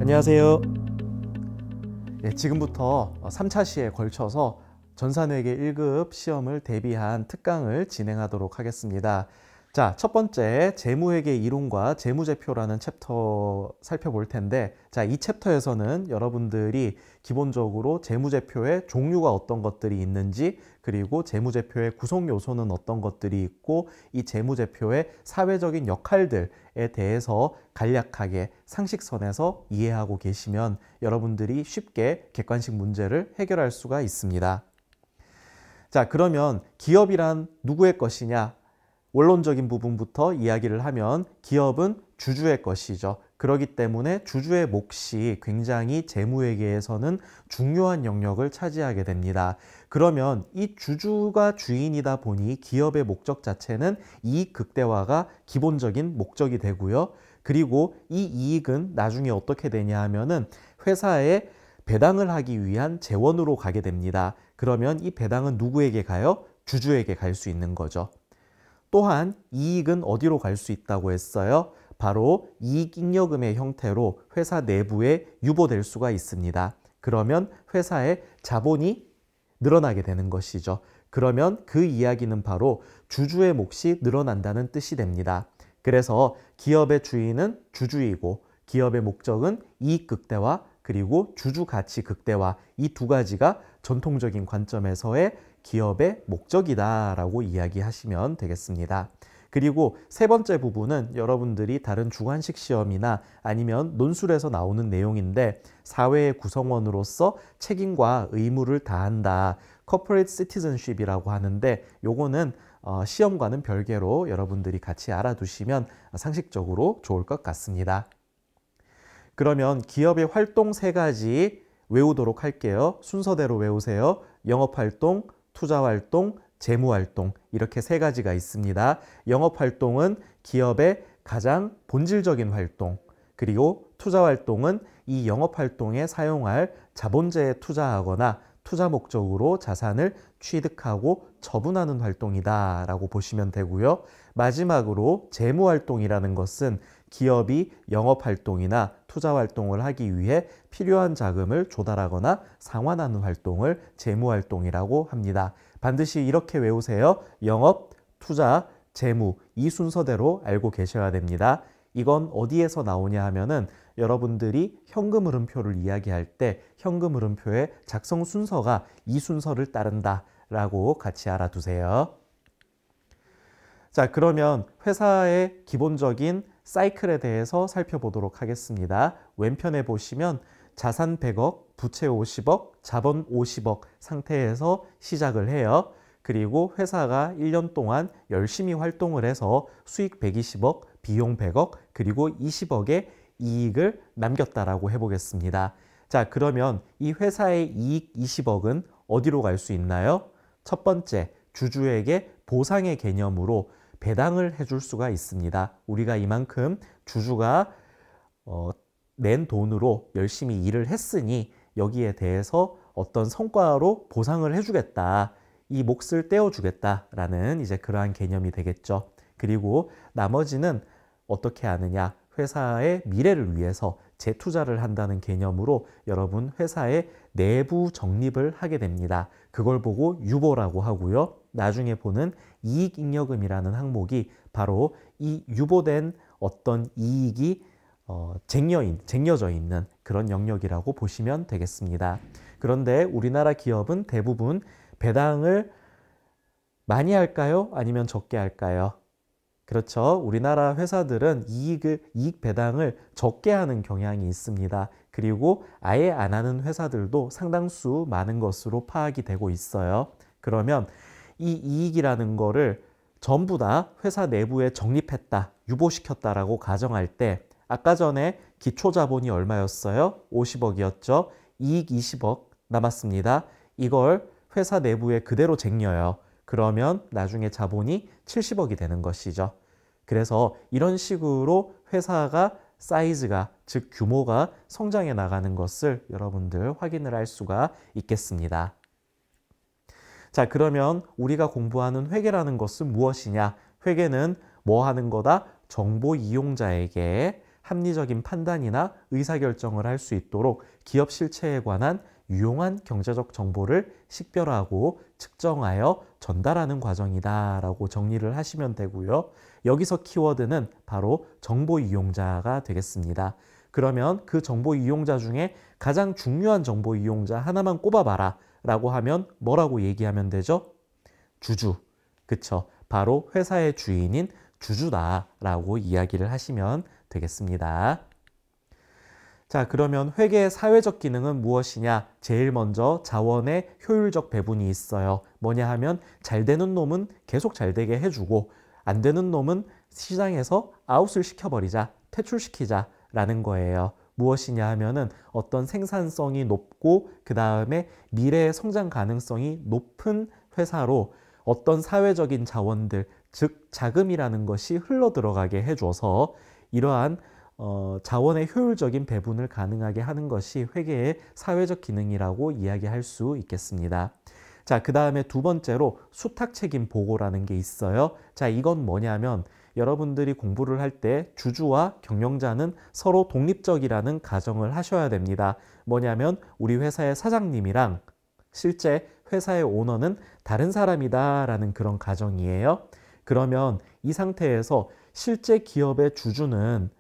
안녕하세요. 지금부터 3차 시에 걸쳐서 전산회계 1급 시험을 대비한 특강을 진행하도록 하겠습니다. 자, 첫 번째 재무회계 이론과 재무제표라는 챕터 살펴볼 텐데, 자, 이 챕터에서는 여러분들이 기본적으로 재무제표의 종류가 어떤 것들이 있는지, 그리고 재무제표의 구성 요소는 어떤 것들이 있고, 이 재무제표의 사회적인 역할들에 대해서 간략하게 상식선에서 이해하고 계시면 여러분들이 쉽게 객관식 문제를 해결할 수가 있습니다. 자, 그러면 기업이란 누구의 것이냐? 원론적인 부분부터 이야기를 하면 기업은 주주의 것이죠. 그렇기 때문에 주주의 몫이 굉장히 재무회계에서는 중요한 영역을 차지하게 됩니다. 그러면 이 주주가 주인이다 보니 기업의 목적 자체는 이익 극대화가 기본적인 목적이 되고요. 그리고 이 이익은 나중에 어떻게 되냐 하면은 회사에 배당을 하기 위한 재원으로 가게 됩니다. 그러면 이 배당은 누구에게 가요? 주주에게 갈 수 있는 거죠. 또한 이익은 어디로 갈 수 있다고 했어요? 바로 이익잉여금의 형태로 회사 내부에 유보될 수가 있습니다. 그러면 회사의 자본이 늘어나게 되는 것이죠. 그러면 그 이야기는 바로 주주의 몫이 늘어난다는 뜻이 됩니다. 그래서 기업의 주인은 주주이고 기업의 목적은 이익 극대화 그리고 주주 가치 극대화, 이 두 가지가 전통적인 관점에서의 기업의 목적이다라고 이야기하시면 되겠습니다. 그리고 세 번째 부분은 여러분들이 다른 주관식 시험이나 아니면 논술에서 나오는 내용인데, 사회의 구성원으로서 책임과 의무를 다한다. Corporate Citizenship이라고 하는데, 요거는 시험과는 별개로 여러분들이 같이 알아두시면 상식적으로 좋을 것 같습니다. 그러면 기업의 활동 세 가지 외우도록 할게요. 순서대로 외우세요. 영업활동, 투자활동, 재무활동, 이렇게 세 가지가 있습니다. 영업활동은 기업의 가장 본질적인 활동, 그리고 투자활동은 이 영업활동에 사용할 자본재에 투자하거나 투자 목적으로 자산을 취득하고 처분하는 활동이다 라고 보시면 되고요. 마지막으로 재무활동이라는 것은 기업이 영업활동이나 투자활동을 하기 위해 필요한 자금을 조달하거나 상환하는 활동을 재무활동이라고 합니다. 반드시 이렇게 외우세요. 영업, 투자, 재무, 이 순서대로 알고 계셔야 됩니다. 이건 어디에서 나오냐 하면은 여러분들이 현금 흐름표를 이야기할 때 현금 흐름표의 작성 순서가 이 순서를 따른다 라고 같이 알아두세요. 자, 그러면 회사의 기본적인 사이클에 대해서 살펴보도록 하겠습니다. 왼편에 보시면 자산 100억, 부채 50억, 자본 50억 상태에서 시작을 해요. 그리고 회사가 1년 동안 열심히 활동을 해서 수익 120억, 비용 100억, 그리고 20억의 이익을 남겼다라고 해보겠습니다. 자, 그러면 이 회사의 이익 20억은 어디로 갈 수 있나요? 첫 번째, 주주에게 보상의 개념으로 배당을 해줄 수가 있습니다. 우리가 이만큼 주주가 낸 돈으로 열심히 일을 했으니 여기에 대해서 어떤 성과로 보상을 해주겠다. 이 몫을 떼어주겠다라는 이제 그러한 개념이 되겠죠. 그리고 나머지는 어떻게 하느냐? 회사의 미래를 위해서 재투자를 한다는 개념으로 여러분 회사의 내부 적립을 하게 됩니다. 그걸 보고 유보라고 하고요. 나중에 보는 이익잉여금이라는 항목이 바로 이 유보된 어떤 이익이 쟁여져 있는 그런 영역이라고 보시면 되겠습니다. 그런데 우리나라 기업은 대부분 배당을 많이 할까요? 아니면 적게 할까요? 그렇죠. 우리나라 회사들은 이익 배당을 적게 하는 경향이 있습니다. 그리고 아예 안 하는 회사들도 상당수 많은 것으로 파악이 되고 있어요. 그러면 이 이익이라는 거를 전부 다 회사 내부에 적립했다, 유보시켰다라고 가정할 때 아까 전에 기초자본이 얼마였어요? 50억이었죠. 이익 20억 남았습니다. 이걸 회사 내부에 그대로 쟁여요. 그러면 나중에 자본이 70억이 되는 것이죠. 그래서 이런 식으로 회사가 사이즈가, 즉 규모가 성장해 나가는 것을 여러분들 확인을 할 수가 있겠습니다. 자, 그러면 우리가 공부하는 회계라는 것은 무엇이냐? 회계는 뭐 하는 거다? 정보 이용자에게 합리적인 판단이나 의사결정을 할 수 있도록 기업 실체에 관한 유용한 경제적 정보를 식별하고 측정하여 전달하는 과정이다라고 정리를 하시면 되고요. 여기서 키워드는 바로 정보 이용자가 되겠습니다. 그러면 그 정보 이용자 중에 가장 중요한 정보 이용자 하나만 꼽아봐라 라고 하면 뭐라고 얘기하면 되죠? 주주. 그쵸? 바로 회사의 주인인 주주다라고 이야기를 하시면 되겠습니다. 자, 그러면 회계의 사회적 기능은 무엇이냐? 제일 먼저 자원의 효율적 배분이 있어요. 뭐냐 하면 잘 되는 놈은 계속 잘 되게 해주고 안 되는 놈은 시장에서 아웃을 시켜버리자, 퇴출시키자라는 거예요. 무엇이냐 하면은 어떤 생산성이 높고 그 다음에 미래의 성장 가능성이 높은 회사로 어떤 사회적인 자원들, 즉 자금이라는 것이 흘러 들어가게 해줘서 이러한 자원의 효율적인 배분을 가능하게 하는 것이 회계의 사회적 기능이라고 이야기할 수 있겠습니다. 자, 그 다음에 두 번째로 수탁 책임 보고라는 게 있어요. 자, 이건 뭐냐면 여러분들이 공부를 할 때 주주와 경영자는 서로 독립적이라는 가정을 하셔야 됩니다. 뭐냐면 우리 회사의 사장님이랑 실제 회사의 오너는 다른 사람이다라는 그런 가정이에요. 그러면 이 상태에서 실제 기업의 주주는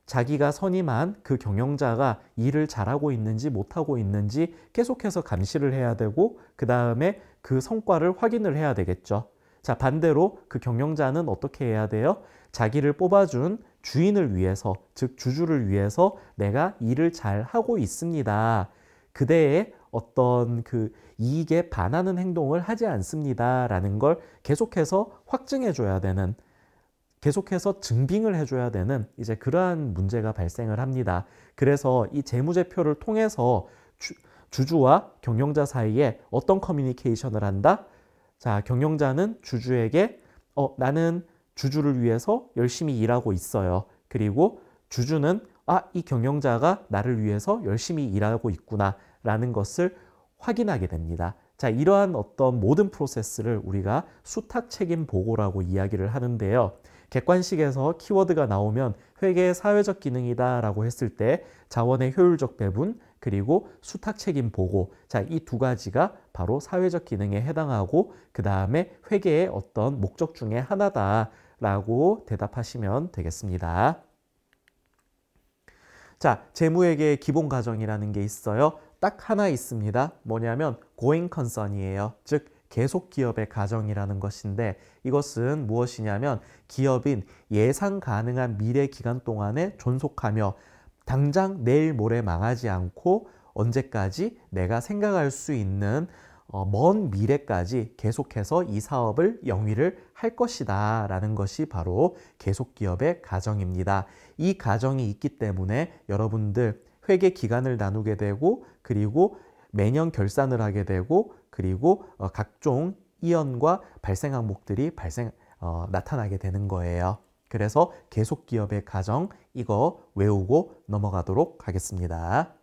자기가 선임한 그 경영자가 일을 잘하고 있는지 못하고 있는지 계속해서 감시를 해야 되고 그 다음에 그 성과를 확인을 해야 되겠죠. 자, 반대로 그 경영자는 어떻게 해야 돼요? 자기를 뽑아준 주인을 위해서, 즉 주주를 위해서 내가 일을 잘 하고 있습니다. 그대의 어떤 그 이익에 반하는 행동을 하지 않습니다라는 걸 계속해서 확증해 줘야 되는, 계속해서 증빙을 해줘야 되는 이제 그러한 문제가 발생을 합니다. 그래서 이 재무제표를 통해서 주주와 경영자 사이에 어떤 커뮤니케이션을 한다? 자, 경영자는 주주에게 나는 주주를 위해서 열심히 일하고 있어요. 그리고 주주는 이 경영자가 나를 위해서 열심히 일하고 있구나 라는 것을 확인하게 됩니다. 자, 이러한 어떤 모든 프로세스를 우리가 수탁 책임 보고라고 이야기를 하는데요. 객관식에서 키워드가 나오면 회계의 사회적 기능이다 라고 했을 때 자원의 효율적 배분 그리고 수탁 책임 보고, 자, 이 두 가지가 바로 사회적 기능에 해당하고 그 다음에 회계의 어떤 목적 중에 하나다 라고 대답하시면 되겠습니다. 자, 재무회계의 기본 가정이라는 게 있어요. 딱 하나 있습니다. 뭐냐면 going concern이에요. 즉 계속 기업의 가정이라는 것인데 이것은 무엇이냐면 기업인 예상 가능한 미래 기간 동안에 존속하며 당장 내일 모레 망하지 않고 언제까지 내가 생각할 수 있는 먼 미래까지 계속해서 이 사업을 영위를 할 것이다 라는 것이 바로 계속 기업의 가정입니다. 이 가정이 있기 때문에 여러분들 회계 기간을 나누게 되고 그리고 매년 결산을 하게 되고 그리고 각종 이연과 발생 항목들이 나타나게 되는 거예요. 그래서 계속 기업의 가정 이거 외우고 넘어가도록 하겠습니다.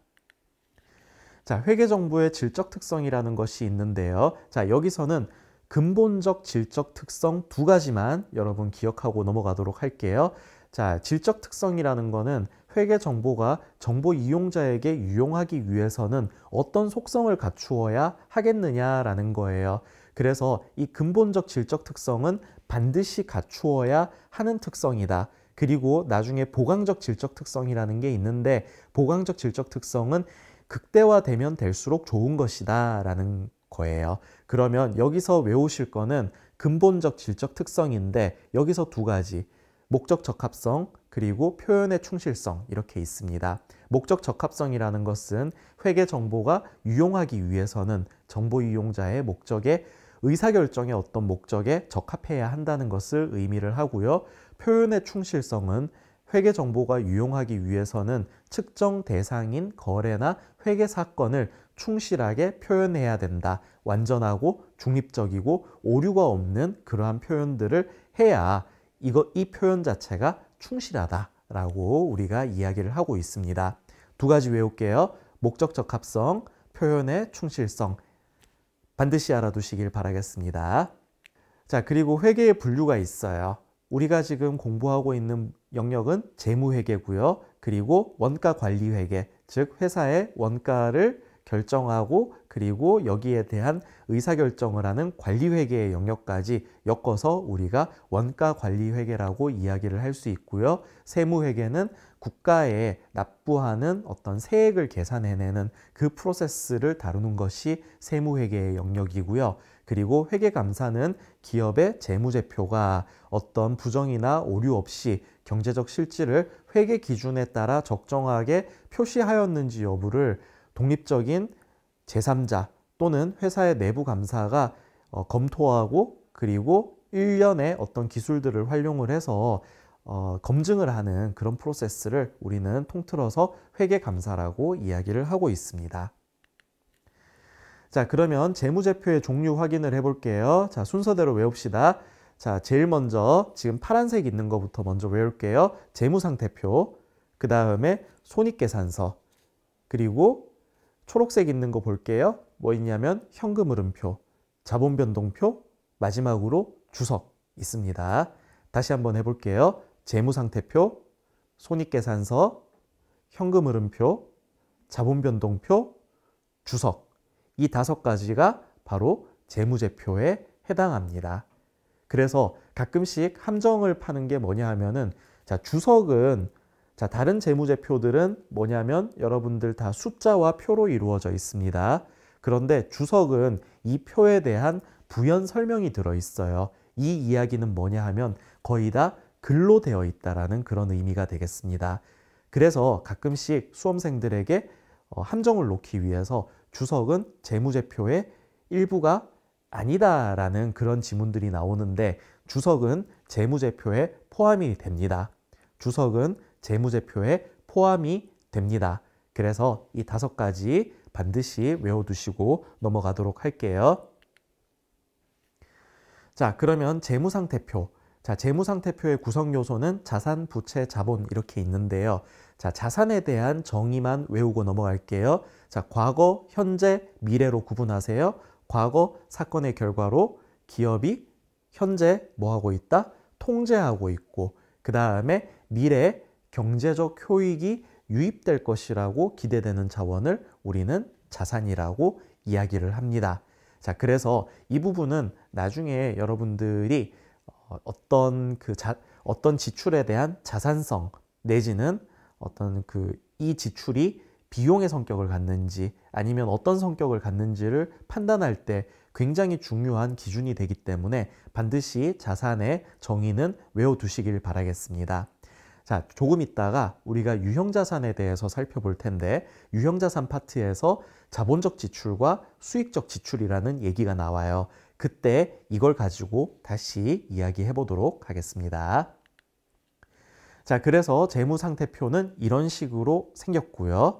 자, 회계정보의 질적 특성이라는 것이 있는데요. 자, 여기서는 근본적 질적 특성 두 가지만 여러분 기억하고 넘어가도록 할게요. 자, 질적 특성이라는 거는 회계 정보가 정보 이용자에게 유용하기 위해서는 어떤 속성을 갖추어야 하겠느냐라는 거예요. 그래서 이 근본적 질적 특성은 반드시 갖추어야 하는 특성이다. 그리고 나중에 보강적 질적 특성이라는 게 있는데 보강적 질적 특성은 극대화되면 될수록 좋은 것이다 라는 거예요. 그러면 여기서 외우실 거는 근본적 질적 특성인데 여기서 두 가지, 목적 적합성 그리고 표현의 충실성 이렇게 있습니다. 목적 적합성이라는 것은 회계 정보가 유용하기 위해서는 정보 이용자의 목적에 의사결정의 어떤 목적에 적합해야 한다는 것을 의미를 하고요. 표현의 충실성은 회계 정보가 유용하기 위해서는 측정 대상인 거래나 회계 사건을 충실하게 표현해야 된다. 완전하고 중립적이고 오류가 없는 그러한 표현들을 해야 이 표현 자체가 충실하다라고 우리가 이야기를 하고 있습니다. 두 가지 외울게요. 목적 적합성, 표현의 충실성. 반드시 알아두시길 바라겠습니다. 자, 그리고 회계의 분류가 있어요. 우리가 지금 공부하고 있는 영역은 재무회계고요. 그리고 원가관리회계, 즉 회사의 원가를 결정하고 그리고 여기에 대한 의사결정을 하는 관리회계의 영역까지 엮어서 우리가 원가관리회계라고 이야기를 할 수 있고요. 세무회계는 국가에 납부하는 어떤 세액을 계산해내는 그 프로세스를 다루는 것이 세무회계의 영역이고요. 그리고 회계감사는 기업의 재무제표가 어떤 부정이나 오류 없이 경제적 실질을 회계 기준에 따라 적정하게 표시하였는지 여부를 독립적인 제3자 또는 회사의 내부 감사가 검토하고 그리고 일련의 어떤 기술들을 활용을 해서 검증을 하는 그런 프로세스를 우리는 통틀어서 회계감사라고 이야기를 하고 있습니다. 자, 그러면 재무제표의 종류 확인을 해볼게요. 자, 순서대로 외웁시다. 자, 제일 먼저 지금 파란색 있는 것부터 먼저 외울게요. 재무상태표, 그 다음에 손익계산서, 그리고 초록색 있는 거 볼게요. 뭐 있냐면 현금흐름표, 자본변동표, 마지막으로 주석 있습니다. 다시 한번 해볼게요. 재무상태표, 손익계산서, 현금흐름표, 자본변동표, 주석. 이 5가지가 바로 재무제표에 해당합니다. 그래서 가끔씩 함정을 파는 게 뭐냐 하면은 자, 주석은 자, 다른 재무제표들은 뭐냐면 여러분들 다 숫자와 표로 이루어져 있습니다. 그런데 주석은 이 표에 대한 부연 설명이 들어 있어요. 이 이야기는 뭐냐 하면 거의 다 글로 되어 있다라는 그런 의미가 되겠습니다. 그래서 가끔씩 수험생들에게 함정을 놓기 위해서 주석은 재무제표의 일부가 아니다라는 그런 지문들이 나오는데 주석은 재무제표에 포함이 됩니다. 주석은 재무제표에 포함이 됩니다. 그래서 이 5가지 반드시 외워두시고 넘어가도록 할게요. 자, 그러면 재무상태표. 자, 재무상태표의 구성 요소는 자산, 부채, 자본 이렇게 있는데요. 자, 자산에 대한 정의만 외우고 넘어갈게요. 자, 과거, 현재, 미래로 구분하세요. 과거 사건의 결과로 기업이 현재 뭐 하고 있다? 통제하고 있고 그 다음에 미래 경제적 효익이 유입될 것이라고 기대되는 자원을 우리는 자산이라고 이야기를 합니다. 자, 그래서 이 부분은 나중에 여러분들이 어떤 지출에 대한 자산성 내지는 어떤 이 지출이 비용의 성격을 갖는지 아니면 어떤 성격을 갖는지를 판단할 때 굉장히 중요한 기준이 되기 때문에 반드시 자산의 정의는 외워두시길 바라겠습니다. 자, 조금 있다가 우리가 유형자산에 대해서 살펴볼 텐데 유형자산 파트에서 자본적 지출과 수익적 지출이라는 얘기가 나와요. 그때 이걸 가지고 다시 이야기해 보도록 하겠습니다. 자, 그래서 재무상태표는 이런 식으로 생겼고요.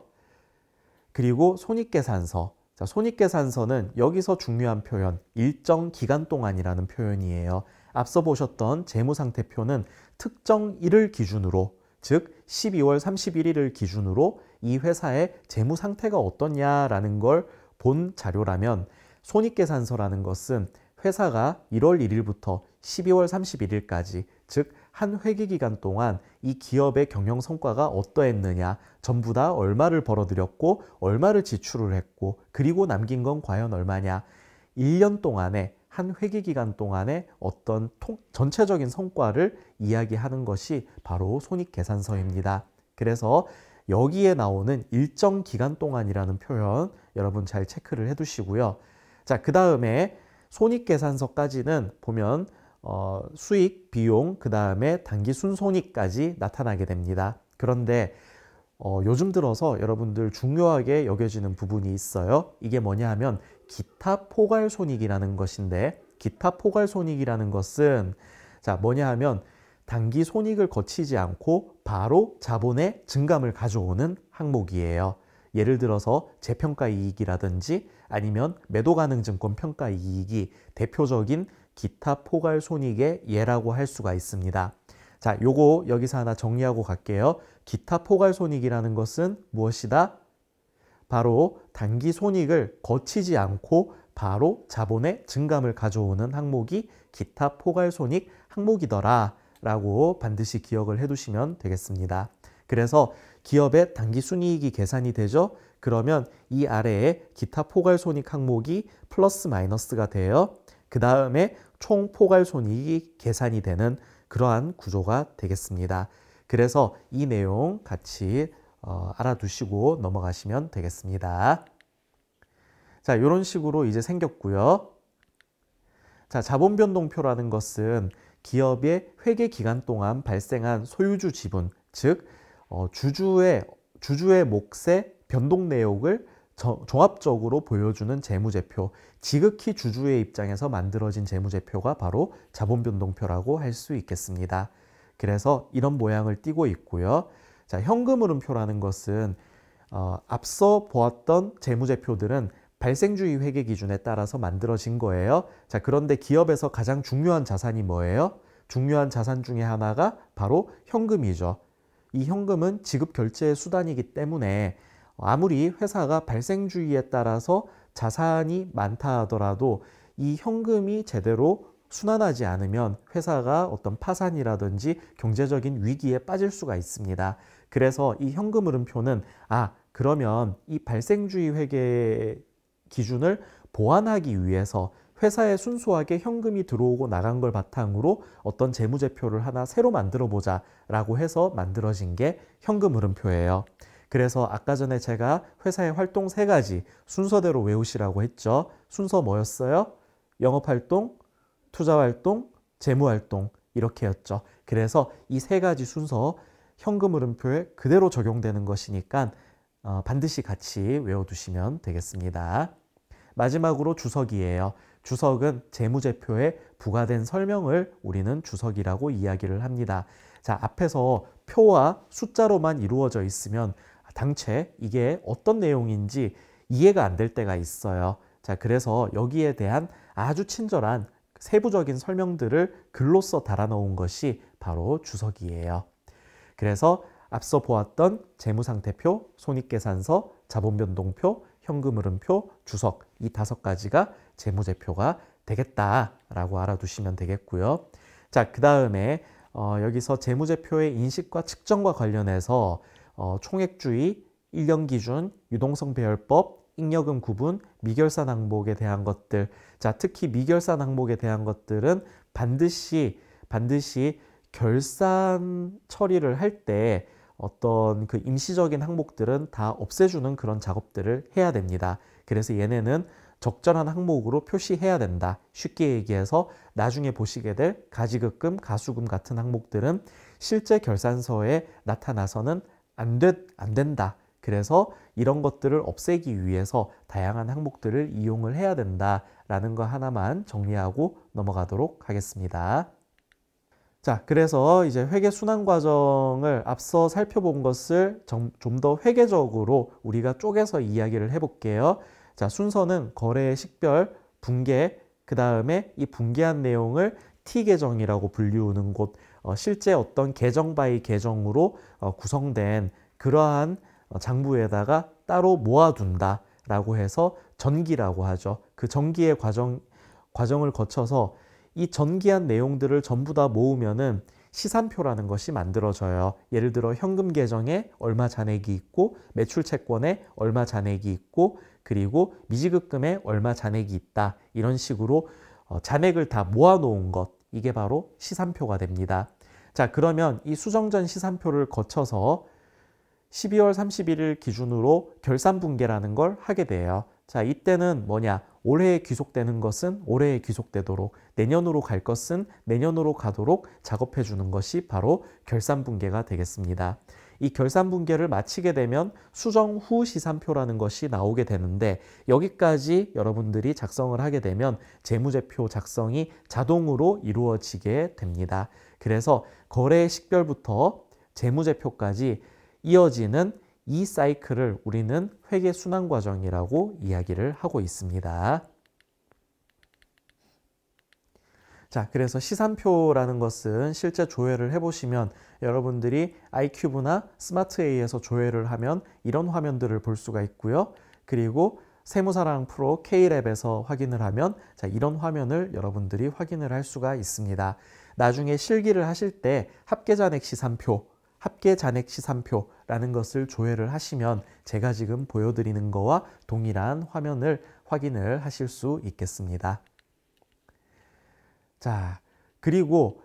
그리고 손익계산서. 자, 손익계산서는 여기서 중요한 표현, 일정 기간 동안이라는 표현이에요. 앞서 보셨던 재무상태표는 특정 일을 기준으로, 즉 12월 31일을 기준으로 이 회사의 재무 상태가 어떻냐라는 걸 본 자료라면 손익계산서라는 것은 회사가 1월 1일부터 12월 31일까지, 즉 한 회계기간 동안 이 기업의 경영 성과가 어떠했느냐, 전부 다 얼마를 벌어들였고 얼마를 지출을 했고 그리고 남긴 건 과연 얼마냐, 1년 동안에 한 회계기간 동안의 어떤 전체적인 성과를 이야기하는 것이 바로 손익계산서입니다. 그래서 여기에 나오는 일정 기간 동안이라는 표현 여러분 잘 체크를 해두시고요. 자, 그 다음에 손익계산서까지는 보면 수익, 비용, 그 다음에 단기 순손익까지 나타나게 됩니다. 그런데 요즘 들어서 여러분들 중요하게 여겨지는 부분이 있어요. 이게 뭐냐 하면 기타 포괄손익이라는 것인데, 기타 포괄손익이라는 것은 자, 뭐냐 하면 단기 손익을 거치지 않고 바로 자본의 증감을 가져오는 항목이에요. 예를 들어서 재평가 이익이라든지 아니면 매도가능증권 평가 이익이 대표적인 기타 포괄손익의 예라고 할 수가 있습니다. 자, 요거 여기서 하나 정리하고 갈게요. 기타 포괄손익이라는 것은 무엇이다? 바로 단기 손익을 거치지 않고 바로 자본의 증감을 가져오는 항목이 기타 포괄손익 항목이더라 라고 반드시 기억을 해 두시면 되겠습니다. 그래서 기업의 당기순이익이 계산이 되죠. 그러면 이 아래에 기타 포괄손익 항목이 플러스 마이너스가 돼요. 그 다음에 총 포괄손익이 계산이 되는 그러한 구조가 되겠습니다. 그래서 이 내용 같이 알아두시고 넘어가시면 되겠습니다. 자, 이런 식으로 이제 생겼고요. 자, 자본변동표라는 것은 기업의 회계 기간 동안 발생한 소유주 지분, 즉 주주의 몫의 변동 내역을 종합적으로 보여주는 재무제표, 지극히 주주의 입장에서 만들어진 재무제표가 바로 자본변동표라고 할 수 있겠습니다. 그래서 이런 모양을 띠고 있고요. 자, 현금흐름표라는 것은 앞서 보았던 재무제표들은 발생주의 회계 기준에 따라서 만들어진 거예요. 자, 그런데 기업에서 가장 중요한 자산이 뭐예요? 중요한 자산 중에 하나가 바로 현금이죠. 이 현금은 지급 결제의 수단이기 때문에 아무리 회사가 발생주의에 따라서 자산이 많다 하더라도 이 현금이 제대로 순환하지 않으면 회사가 어떤 파산이라든지 경제적인 위기에 빠질 수가 있습니다. 그래서 이 현금흐름표는 그러면 이 발생주의 회계 기준을 보완하기 위해서 회사에 순수하게 현금이 들어오고 나간 걸 바탕으로 어떤 재무제표를 하나 새로 만들어 보자 라고 해서 만들어진 게 현금흐름표예요. 그래서 아까 전에 제가 회사의 활동 3가지 순서대로 외우시라고 했죠. 순서 뭐였어요? 영업활동, 투자활동, 재무활동 이렇게였죠. 그래서 이 3가지 순서 현금흐름표에 그대로 적용되는 것이니까 반드시 같이 외워두시면 되겠습니다. 마지막으로 주석이에요. 주석은 재무제표에 부과된 설명을 우리는 주석이라고 이야기를 합니다. 자, 앞에서 표와 숫자로만 이루어져 있으면 당최 이게 어떤 내용인지 이해가 안 될 때가 있어요. 자, 그래서 여기에 대한 아주 친절한 세부적인 설명들을 글로써 달아놓은 것이 바로 주석이에요. 그래서 앞서 보았던 재무상태표, 손익계산서, 자본변동표, 현금흐름표, 주석 이 5가지가 재무제표가 되겠다라고 알아두시면 되겠고요. 자, 그 다음에 여기서 재무제표의 인식과 측정과 관련해서 총액주의, 일령기준, 유동성 배열법, 잉여금 구분, 미결산 항목에 대한 것들. 자, 특히 미결산 항목에 대한 것들은 반드시 결산 처리를 할 때 어떤 그 임시적인 항목들은 다 없애주는 그런 작업들을 해야 됩니다. 그래서 얘네는 적절한 항목으로 표시해야 된다. 쉽게 얘기해서 나중에 보시게 될 가지급금, 가수금 같은 항목들은 실제 결산서에 나타나서는 안 된다. 그래서 이런 것들을 없애기 위해서 다양한 항목들을 이용을 해야 된다라는 거 하나만 정리하고 넘어가도록 하겠습니다. 자, 그래서 이제 회계 순환 과정을 앞서 살펴본 것을 좀 더 회계적으로 우리가 쪼개서 이야기를 해볼게요. 자, 순서는 거래, 식별, 분계, 그 다음에 이 분계한 내용을 T계정이라고 불리우는 곳, 실제 어떤 계정 바이 계정으로 구성된 그러한 장부에다가 따로 모아둔다라고 해서 전기라고 하죠. 그 전기의 과정을 거쳐서 이 전기한 내용들을 전부 다 모으면은 시산표라는 것이 만들어져요. 예를 들어 현금 계정에 얼마 잔액이 있고 매출 채권에 얼마 잔액이 있고 그리고 미지급금에 얼마 잔액이 있다. 이런 식으로 잔액을 다 모아놓은 것, 이게 바로 시산표가 됩니다. 자, 그러면 이 수정전 시산표를 거쳐서 12월 31일 기준으로 결산분계라는 걸 하게 돼요. 자, 이때는 뭐냐? 올해에 귀속되는 것은 올해에 귀속되도록, 내년으로 갈 것은 내년으로 가도록 작업해 주는 것이 바로 결산분계가 되겠습니다. 이 결산분계를 마치게 되면 수정 후 시산표라는 것이 나오게 되는데, 여기까지 여러분들이 작성을 하게 되면 재무제표 작성이 자동으로 이루어지게 됩니다. 그래서 거래 식별부터 재무제표까지 이어지는 이 사이클을 우리는 회계 순환 과정이라고 이야기를 하고 있습니다. 자, 그래서 시산표라는 것은 실제 조회를 해보시면 여러분들이 아이큐브나 스마트A에서 조회를 하면 이런 화면들을 볼 수가 있고요. 그리고 세무사랑 프로 K랩에서 확인을 하면 이런 화면을 여러분들이 확인을 할 수가 있습니다. 나중에 실기를 하실 때 합계잔액 시산표, 합계잔액 시산표라는 것을 조회를 하시면 제가 지금 보여드리는 거와 동일한 화면을 확인을 하실 수 있겠습니다. 자, 그리고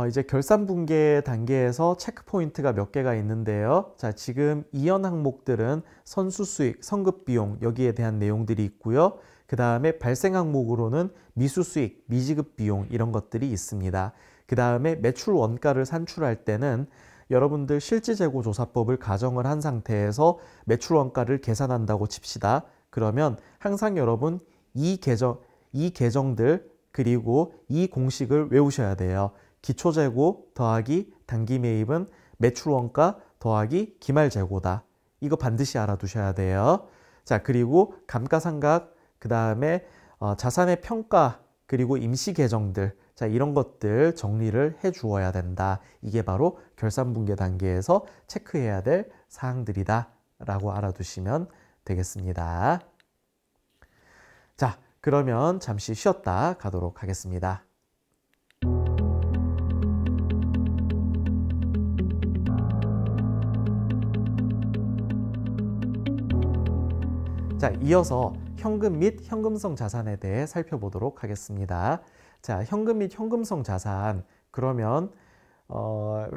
이제 결산분계 단계에서 체크포인트가 몇 개가 있는데요. 자, 지금 이연 항목들은 선수수익, 선급비용 여기에 대한 내용들이 있고요. 그 다음에 발생 항목으로는 미수수익, 미지급비용 이런 것들이 있습니다. 그 다음에 매출 원가를 산출할 때는 여러분들 실지재고조사법을 가정을 한 상태에서 매출 원가를 계산한다고 칩시다. 그러면 항상 여러분 이 계정들 그리고 이 공식을 외우셔야 돼요. 기초재고 더하기 단기매입은 매출원가 더하기 기말재고다. 이거 반드시 알아두셔야 돼요. 자, 그리고 감가상각, 그 다음에 자산의 평가, 그리고 임시계정들, 자, 이런 것들 정리를 해 주어야 된다. 이게 바로 결산분계 단계에서 체크해야 될 사항들이다 라고 알아두시면 되겠습니다. 자, 그러면 잠시 쉬었다 가도록 하겠습니다. 자, 이어서 현금 및 현금성 자산에 대해 살펴보도록 하겠습니다. 자, 현금 및 현금성 자산, 그러면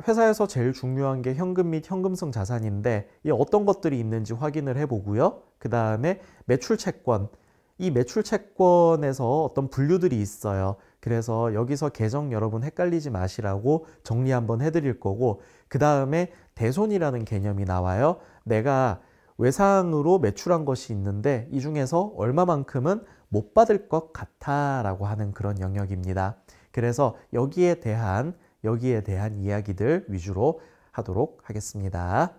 회사에서 제일 중요한 게 현금 및 현금성 자산인데 이 어떤 것들이 있는지 확인을 해보고요. 그 다음에 매출채권, 이 매출채권에서 어떤 분류들이 있어요. 그래서 여기서 계정 여러분 헷갈리지 마시라고 정리 한번 해드릴 거고, 그 다음에 대손이라는 개념이 나와요. 내가 외상으로 매출한 것이 있는데 이 중에서 얼마만큼은 못 받을 것 같아 라고 하는 그런 영역입니다. 그래서 여기에 대한 이야기들 위주로 하도록 하겠습니다.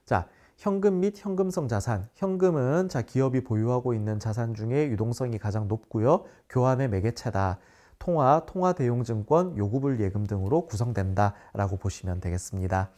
자, 현금 및 현금성 자산. 현금은 기업이 보유하고 있는 자산 중에 유동성이 가장 높고요. 교환의 매개체다. 통화 대용증권, 요구불 예금 등으로 구성된다 라고 보시면 되겠습니다.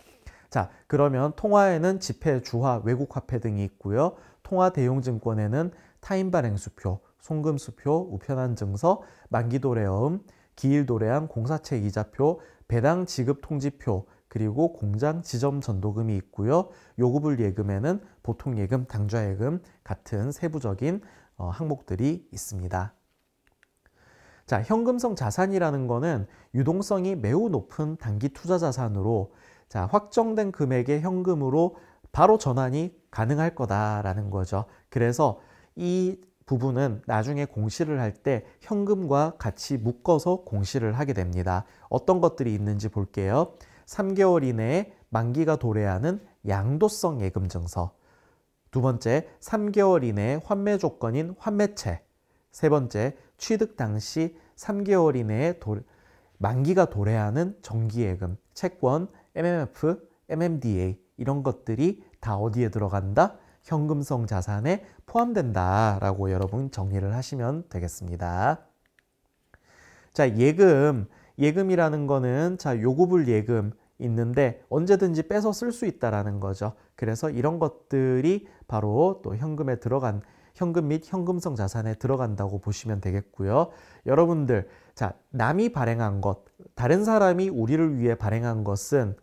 자, 그러면 통화에는 지폐, 주화, 외국화폐 등이 있고요. 통화 대용증권에는 타인발행수표, 송금수표, 우편환증서, 만기도래어음, 기일도래항 공사채 이자표, 배당 지급 통지표, 그리고 공장 지점 전도금이 있고요. 요구불 예금에는 보통예금, 당좌예금 같은 세부적인 항목들이 있습니다. 자, 현금성 자산이라는 거는 유동성이 매우 높은 단기 투자 자산으로 자, 확정된 금액의 현금으로 바로 전환이 가능할 거다라는 거죠. 그래서 이 부분은 나중에 공시를 할 때 현금과 같이 묶어서 공시를 하게 됩니다. 어떤 것들이 있는지 볼게요. 3개월 이내에 만기가 도래하는 양도성 예금증서. 두 번째, 3개월 이내에 환매 조건인 환매채. 세 번째, 취득 당시 3개월 이내에 만기가 도래하는 정기예금, 채권, MMF, MMDA 이런 것들이 다 어디에 들어간다? 현금성 자산에 포함된다라고 여러분 정리를 하시면 되겠습니다. 자, 예금이라는 거는 요구불 예금 있는데 언제든지 빼서 쓸 수 있다라는 거죠. 그래서 이런 것들이 바로 또 현금 및 현금성 자산에 들어간다고 보시면 되겠고요. 여러분들, 자, 남이 발행한 것, 다른 사람이 우리를 위해 발행한 것은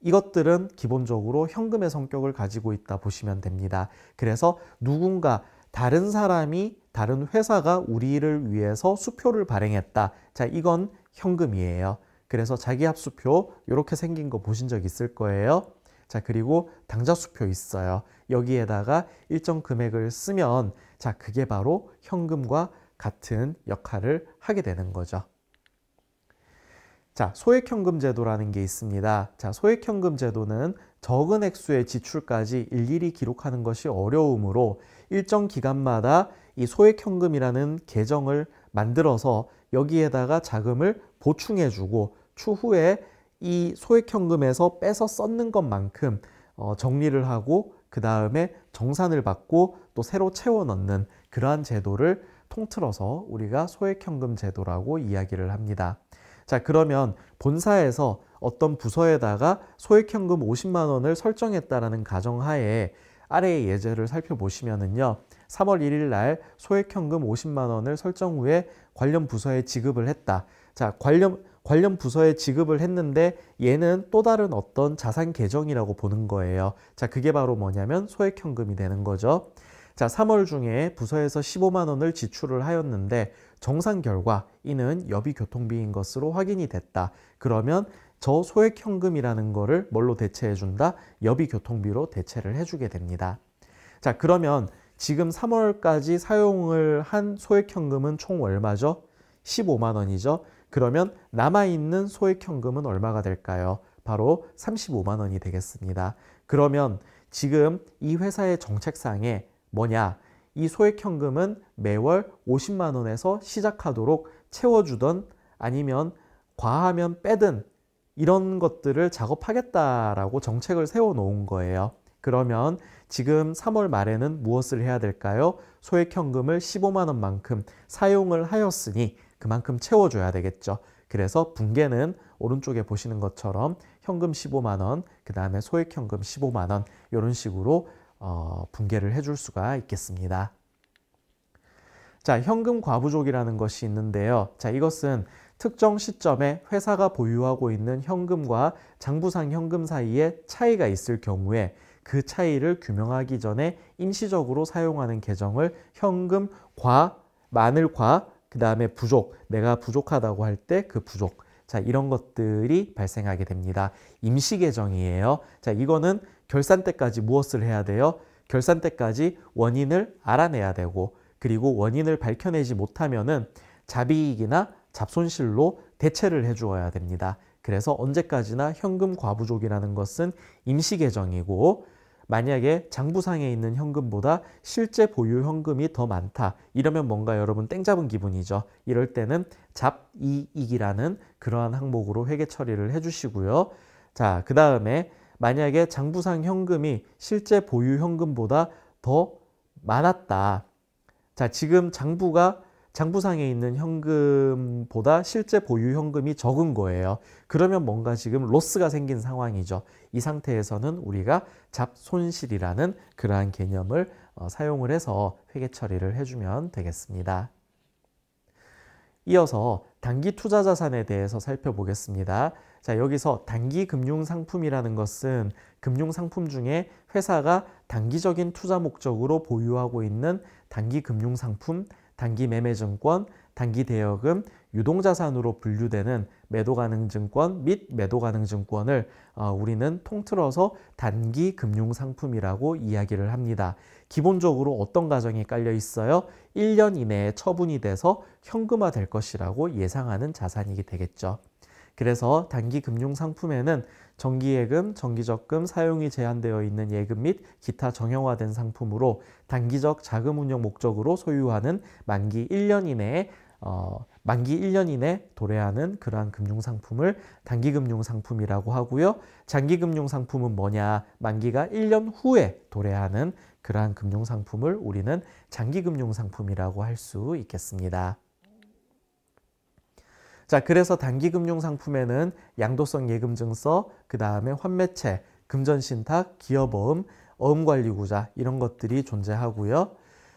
이것들은 기본적으로 현금의 성격을 가지고 있다 보시면 됩니다. 그래서 누군가 다른 사람이 다른 회사가 우리를 위해서 수표를 발행했다. 자, 이건 현금이에요. 그래서 자기합수표 이렇게 생긴 거 보신 적 있을 거예요. 자, 그리고 당좌수표 있어요. 여기에다가 일정 금액을 쓰면 자, 그게 바로 현금과 같은 역할을 하게 되는 거죠. 자, 소액현금 제도라는 게 있습니다. 자, 소액현금 제도는 적은 액수의 지출까지 일일이 기록하는 것이 어려우므로 일정 기간마다 이 소액현금이라는 계정을 만들어서 여기에다가 자금을 보충해주고 추후에 이 소액현금에서 빼서 썼는 것만큼 정리를 하고 그 다음에 정산을 받고 또 새로 채워 넣는 그러한 제도를 통틀어서 우리가 소액현금 제도라고 이야기를 합니다. 자, 그러면 본사에서 어떤 부서에다가 소액현금 50만 원을 설정했다라는 가정하에 아래의 예제를 살펴보시면은요. 3월 1일 날 소액현금 50만 원을 설정 후에 관련 부서에 지급을 했다. 자, 관련 부서에 지급을 했는데 얘는 또 다른 어떤 자산 계정이라고 보는 거예요. 자, 그게 바로 뭐냐면 소액현금이 되는 거죠. 자, 3월 중에 부서에서 15만 원을 지출을 하였는데 정산 결과 이는 여비교통비인 것으로 확인이 됐다. 그러면 저 소액현금이라는 거를 뭘로 대체해 준다? 여비교통비로 대체를 해주게 됩니다. 자, 그러면 지금 3월까지 사용을 한 소액현금은 총 얼마죠? 15만 원이죠. 그러면 남아있는 소액현금은 얼마가 될까요? 바로 35만 원이 되겠습니다. 그러면 지금 이 회사의 정책상에 뭐냐? 이 소액현금은 매월 50만 원에서 시작하도록 채워주던 아니면 과하면 빼든 이런 것들을 작업하겠다라고 정책을 세워놓은 거예요. 그러면 지금 3월 말에는 무엇을 해야 될까요? 소액현금을 15만 원만큼 사용을 하였으니 그만큼 채워줘야 되겠죠. 그래서 분계는 오른쪽에 보시는 것처럼 현금 15만 원, 그 다음에 소액현금 15만 원 이런 식으로 분계를 해줄 수가 있겠습니다. 자, 현금 과부족이라는 것이 있는데요. 자, 이것은 특정 시점에 회사가 보유하고 있는 현금과 장부상 현금 사이에 차이가 있을 경우에 그 차이를 규명하기 전에 임시적으로 사용하는 계정을 현금 과, 많을 과, 그 다음에 부족, 내가 부족하다고 할 때 그 부족. 자, 이런 것들이 발생하게 됩니다. 임시 계정이에요. 자, 이거는 결산 때까지 무엇을 해야 돼요? 결산 때까지 원인을 알아내야 되고, 그리고 원인을 밝혀내지 못하면은 자비익이나 잡손실로 대체를 해 주어야 됩니다. 그래서 언제까지나 현금 과부족이라는 것은 임시 계정이고, 만약에 장부상에 있는 현금보다 실제 보유 현금이 더 많다. 이러면 뭔가 여러분 땡 잡은 기분이죠. 이럴 때는 잡이익이라는 그러한 항목으로 회계 처리를 해주시고요. 자, 그 다음에 만약에 장부상 현금이 실제 보유 현금보다 더 많았다. 자, 지금 장부상에 있는 현금보다 실제 보유 현금이 적은 거예요. 그러면 뭔가 지금 로스가 생긴 상황이죠. 이 상태에서는 우리가 잡손실이라는 그러한 개념을 사용을 해서 회계 처리를 해주면 되겠습니다. 이어서 단기 투자 자산에 대해서 살펴보겠습니다. 자, 여기서 단기 금융상품이라는 것은 금융상품 중에 회사가 단기적인 투자 목적으로 보유하고 있는 단기 금융상품, 단기 매매증권, 단기 대여금, 유동자산으로 분류되는 매도가능증권 및 매도가능증권을 우리는 통틀어서 단기 금융상품이라고 이야기를 합니다. 기본적으로 어떤 가정이 깔려 있어요? 1년 이내에 처분이 돼서 현금화 될 것이라고 예상하는 자산이 되겠죠. 그래서 단기 금융상품에는 정기예금, 정기적금, 사용이 제한되어 있는 예금 및 기타 정형화된 상품으로 단기적 자금 운용 목적으로 소유하는 만기 1년 이내 도래하는 그러한 금융상품을 단기금융상품이라고 하고요. 장기금융상품은 뭐냐? 만기가 1년 후에 도래하는 그러한 금융상품을 우리는 장기금융상품이라고 할 수 있겠습니다. 자, 그래서 단기금융상품에는 양도성 예금증서, 그 다음에 환매채, 금전신탁, 기업어음, 어음관리구자 이런 것들이 존재하고요.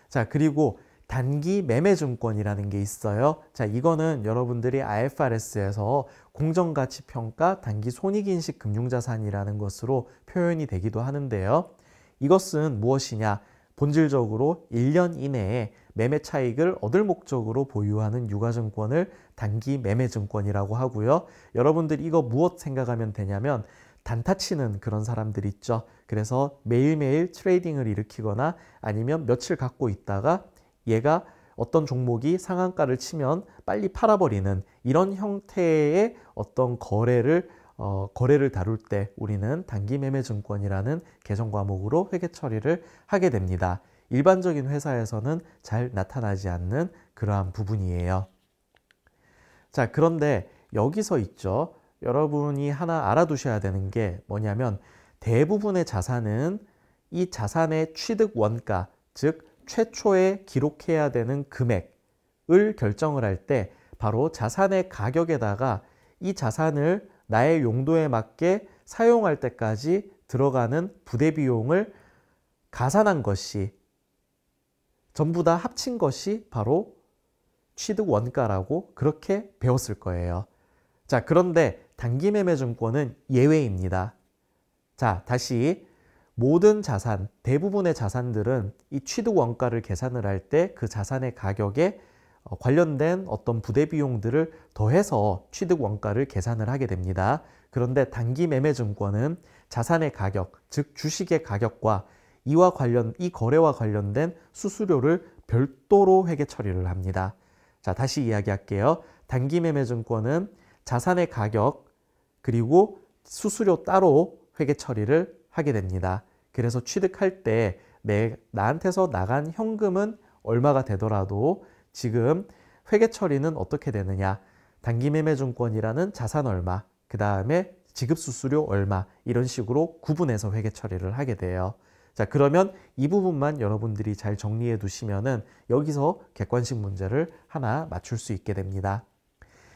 자, 그리고 단기 매매증권이라는 게 있어요. 자, 이거는 여러분들이 IFRS에서 공정가치평가 단기 손익인식 금융자산이라는 것으로 표현이 되기도 하는데요. 이것은 무엇이냐? 본질적으로 1년 이내에 매매 차익을 얻을 목적으로 보유하는 유가증권을 단기 매매증권이라고 하고요. 여러분들 이거 무엇 생각하면 되냐면 단타 치는 그런 사람들 있죠. 그래서 매일매일 트레이딩을 일으키거나 아니면 며칠 갖고 있다가 얘가 어떤 종목이 상한가를 치면 빨리 팔아버리는 이런 형태의 어떤 거래를 다룰 때 우리는 단기 매매 증권이라는 계정 과목으로 회계 처리를 하게 됩니다. 일반적인 회사에서는 잘 나타나지 않는 그러한 부분이에요. 자, 그런데 여기서 있죠. 여러분이 하나 알아두셔야 되는 게 뭐냐면 대부분의 자산은 이 자산의 취득 원가, 즉 최초에 기록해야 되는 금액을 결정을 할 때 바로 자산의 가격에다가 이 자산을 나의 용도에 맞게 사용할 때까지 들어가는 부대 비용을 가산한 것이 전부 다 합친 것이 바로 취득 원가라고 그렇게 배웠을 거예요. 자, 그런데 단기매매증권은 예외입니다. 자, 다시 모든 자산, 대부분의 자산들은 이 취득 원가를 계산을 할 때 그 자산의 가격에 관련된 어떤 부대 비용들을 더해서 취득 원가를 계산을 하게 됩니다. 그런데 단기매매증권은 자산의 가격, 즉 주식의 가격과 이 거래와 관련된 수수료를 별도로 회계 처리를 합니다. 자, 다시 이야기할게요. 단기매매증권은 자산의 가격 그리고 수수료 따로 회계 처리를 하게 됩니다. 그래서 취득할 때 나한테서 나간 현금은 얼마가 되더라도 지금 회계 처리는 어떻게 되느냐. 단기매매증권이라는 자산 얼마, 그 다음에 지급수수료 얼마 이런 식으로 구분해서 회계 처리를 하게 돼요. 자, 그러면 이 부분만 여러분들이 잘 정리해 두시면은 여기서 객관식 문제를 하나 맞출 수 있게 됩니다.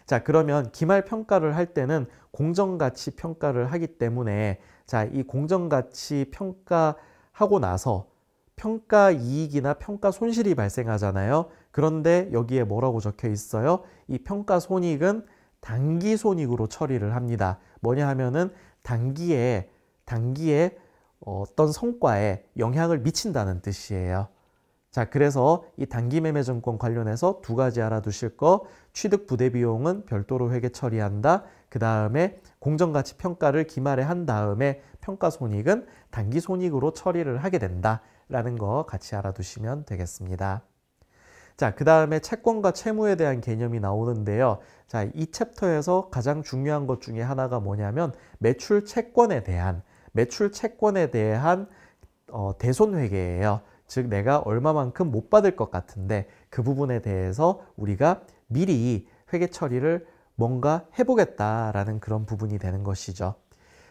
자, 그러면 기말 평가를 할 때는 공정가치 평가를 하기 때문에 자, 이 공정가치 평가하고 나서 평가 이익이나 평가 손실이 발생하잖아요. 그런데 여기에 뭐라고 적혀 있어요? 이 평가 손익은 단기 손익으로 처리를 합니다. 뭐냐 하면은 단기에 어떤 성과에 영향을 미친다는 뜻이에요. 자, 그래서 이 단기매매증권 관련해서 두 가지 알아두실 거, 취득 부대비용은 별도로 회계 처리한다. 그 다음에 공정가치 평가를 기말에 한 다음에 평가손익은 단기손익으로 처리를 하게 된다라는 거 같이 알아두시면 되겠습니다. 자, 그 다음에 채권과 채무에 대한 개념이 나오는데요. 자, 이 챕터에서 가장 중요한 것 중에 하나가 뭐냐면 매출 채권에 대한 대손회계예요. 즉 내가 얼마만큼 못 받을 것 같은데 그 부분에 대해서 우리가 미리 회계 처리를 뭔가 해보겠다라는 그런 부분이 되는 것이죠.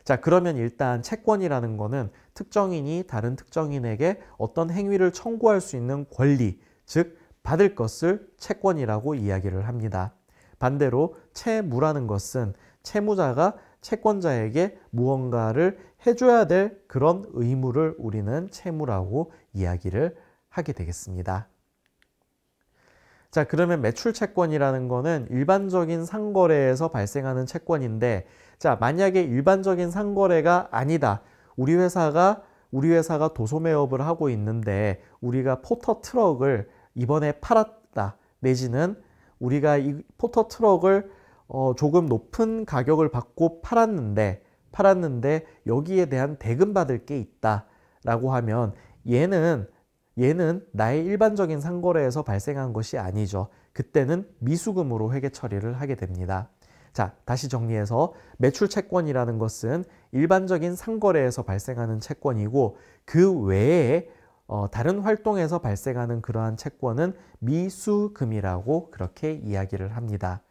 자, 그러면 일단 채권이라는 거는 특정인이 다른 특정인에게 어떤 행위를 청구할 수 있는 권리, 즉 받을 것을 채권이라고 이야기를 합니다. 반대로 채무라는 것은 채무자가 채권자에게 무언가를 해줘야 될 그런 의무를 우리는 채무라고 이야기를 하게 되겠습니다. 자, 그러면 매출채권이라는 거는 일반적인 상거래에서 발생하는 채권인데, 자, 만약에 일반적인 상거래가 아니다. 우리 회사가 도소매업을 하고 있는데 우리가 포터 트럭을 이번에 팔았다. 내지는 우리가 이 포터 트럭을 조금 높은 가격을 받고 팔았는데 여기에 대한 대금 받을 게 있다라고 하면 얘는 나의 일반적인 상거래에서 발생한 것이 아니죠. 그때는 미수금으로 회계 처리를 하게 됩니다. 자, 다시 정리해서 매출채권이라는 것은 일반적인 상거래에서 발생하는 채권이고 그 외에 다른 활동에서 발생하는 그러한 채권은 미수금이라고 그렇게 이야기를 합니다.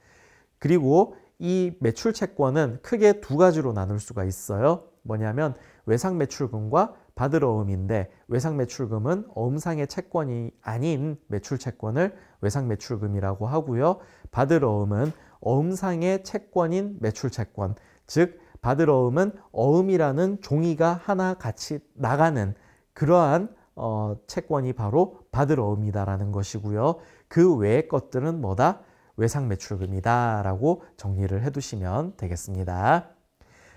그리고 이 매출채권은 크게 두 가지로 나눌 수가 있어요. 뭐냐면 외상매출금과 받으러움인데 외상매출금은 어음상의 채권이 아닌 매출채권을 외상매출금이라고 하고요. 받으러움은 어음상의 채권인 매출채권, 즉 받으러움은 어음이라는 종이가 하나 같이 나가는 그러한 채권이 바로 받으러움이다라는 것이고요. 그 외의 것들은 뭐다? 외상매출금이다라고 정리를 해두시면 되겠습니다.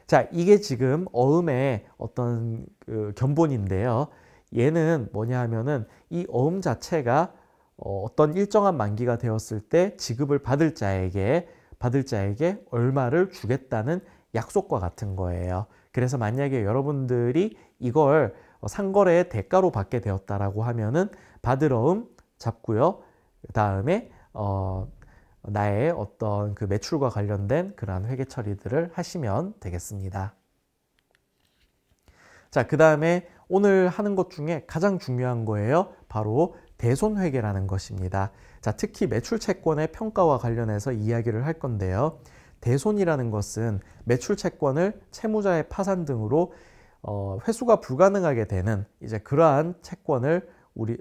자, 이게 지금 어음의 어떤 견본인데요. 얘는 뭐냐 하면은 이 어음 자체가 어떤 일정한 만기가 되었을 때 지급을 받을 자에게 얼마를 주겠다는 약속과 같은 거예요. 그래서 만약에 여러분들이 이걸 상거래의 대가로 받게 되었다라고 하면은 받으러움 잡고요. 그 다음에 나의 어떤 그 매출과 관련된 그러한 회계 처리들을 하시면 되겠습니다. 자, 그 다음에 오늘 하는 것 중에 가장 중요한 거예요. 바로 대손회계라는 것입니다. 자, 특히 매출채권의 평가와 관련해서 이야기를 할 건데요. 대손이라는 것은 매출채권을 채무자의 파산 등으로 회수가 불가능하게 되는 이제 그러한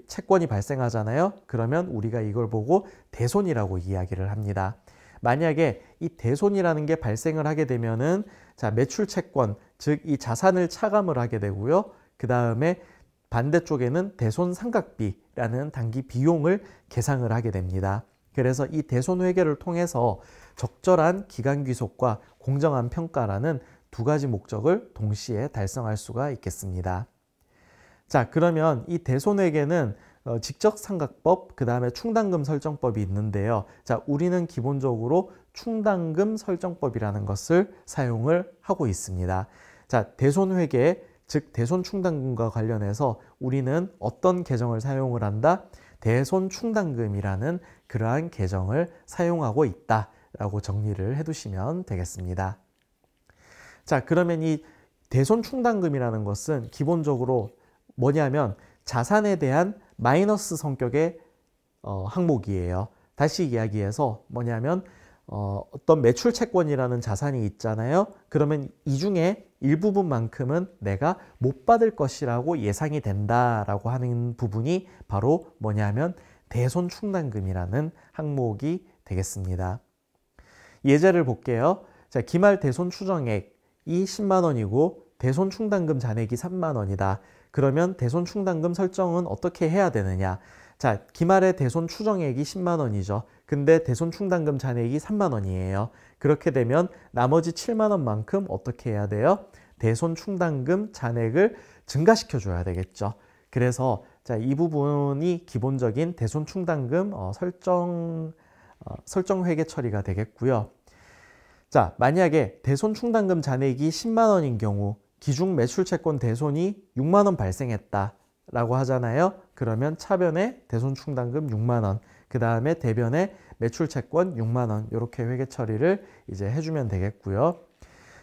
채권이 발생하잖아요. 그러면 우리가 이걸 보고 대손이라고 이야기를 합니다. 만약에 이 대손이라는 게 발생을 하게 되면은 자, 매출채권, 즉 이 자산을 차감을 하게 되고요. 그 다음에 반대쪽에는 대손상각비라는 단기 비용을 계상을 하게 됩니다. 그래서 이 대손회계를 통해서 적절한 기간귀속과 공정한 평가라는 두 가지 목적을 동시에 달성할 수가 있겠습니다. 자, 그러면 이 대손회계는 직접상각법, 그 다음에 충당금 설정법이 있는데요. 자, 우리는 기본적으로 충당금 설정법이라는 것을 사용을 하고 있습니다. 자, 대손회계, 즉 대손충당금과 관련해서 우리는 어떤 계정을 사용을 한다? 대손충당금이라는 그러한 계정을 사용하고 있다라고 정리를 해두시면 되겠습니다. 자, 그러면 이 대손충당금이라는 것은 기본적으로 뭐냐면 자산에 대한 마이너스 성격의 항목이에요. 다시 이야기해서 뭐냐면 어떤 매출 채권이라는 자산이 있잖아요. 그러면 이 중에 일부분만큼은 내가 못 받을 것이라고 예상이 된다라고 하는 부분이 바로 뭐냐면 대손충당금이라는 항목이 되겠습니다. 예제를 볼게요. 자, 기말 대손추정액이 10만 원이고 대손충당금 잔액이 3만 원이다. 그러면 대손충당금 설정은 어떻게 해야 되느냐? 자, 기말의 대손추정액이 10만 원이죠. 근데 대손충당금 잔액이 3만 원이에요. 그렇게 되면 나머지 7만 원만큼 어떻게 해야 돼요? 대손충당금 잔액을 증가시켜 줘야 되겠죠. 그래서 자, 이 부분이 기본적인 대손충당금 설정 회계 처리가 되겠고요. 자, 만약에 대손충당금 잔액이 10만 원인 경우 기중 매출채권 대손이 6만 원 발생했다라고 하잖아요. 그러면 차변에 대손충당금 6만 원, 그 다음에 대변에 매출채권 6만 원 이렇게 회계 처리를 이제 해주면 되겠고요.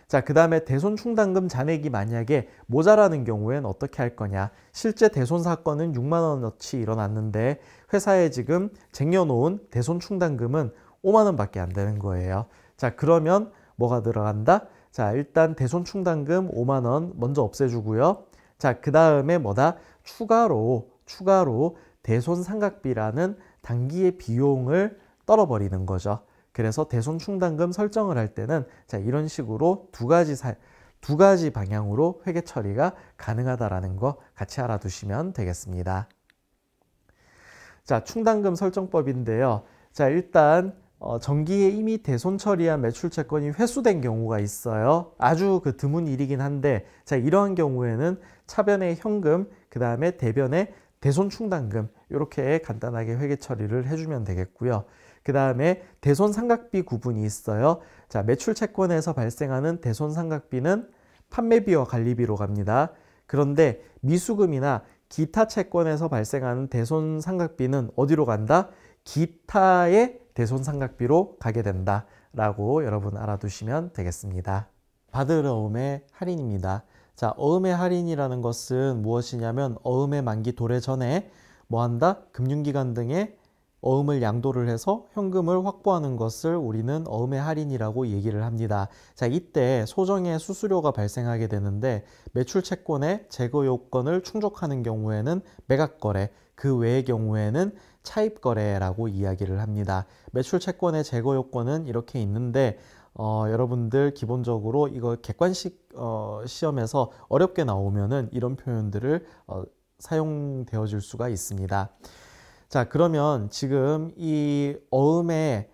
자, 그 다음에 대손충당금 잔액이 만약에 모자라는 경우에는 어떻게 할 거냐? 실제 대손 사건은 6만 원어치 일어났는데 회사에 지금 쟁여놓은 대손충당금은 5만 원밖에 안 되는 거예요. 자, 그러면 뭐가 들어간다? 자, 일단 대손충당금 5만 원 먼저 없애주고요. 자, 그 다음에 뭐다? 추가로 대손상각비라는 단기의 비용을 떨어버리는 거죠. 그래서 대손충당금 설정을 할 때는 자, 이런 식으로 두 가지 방향으로 회계 처리가 가능하다라는 거 같이 알아두시면 되겠습니다. 자, 충당금 설정법인데요. 자, 일단 정기에 이미 대손 처리한 매출채권이 회수된 경우가 있어요. 아주 드문 일이긴 한데, 자, 이러한 경우에는 차변의 현금, 그 다음에 대변의 대손충당금 이렇게 간단하게 회계 처리를 해주면 되겠고요. 그 다음에 대손상각비 구분이 있어요. 자, 매출채권에서 발생하는 대손상각비는 판매비와 관리비로 갑니다. 그런데 미수금이나 기타 채권에서 발생하는 대손상각비는 어디로 간다? 기타의 대손상각비로 가게 된다라고 여러분 알아두시면 되겠습니다. 받을 어음의 할인입니다. 자, 어음의 할인이라는 것은 무엇이냐면 어음의 만기 도래 전에 뭐한다? 금융기관 등에 어음을 양도를 해서 현금을 확보하는 것을 우리는 어음의 할인이라고 얘기를 합니다. 자, 이때 소정의 수수료가 발생하게 되는데 매출채권의 제거 요건을 충족하는 경우에는 매각거래, 그 외의 경우에는 차입거래라고 이야기를 합니다. 매출채권의 제거 요건은 이렇게 있는데 여러분들 기본적으로 이거 객관식 시험에서 어렵게 나오면은 이런 표현들을 사용되어질 수가 있습니다. 자, 그러면 지금 이 어음의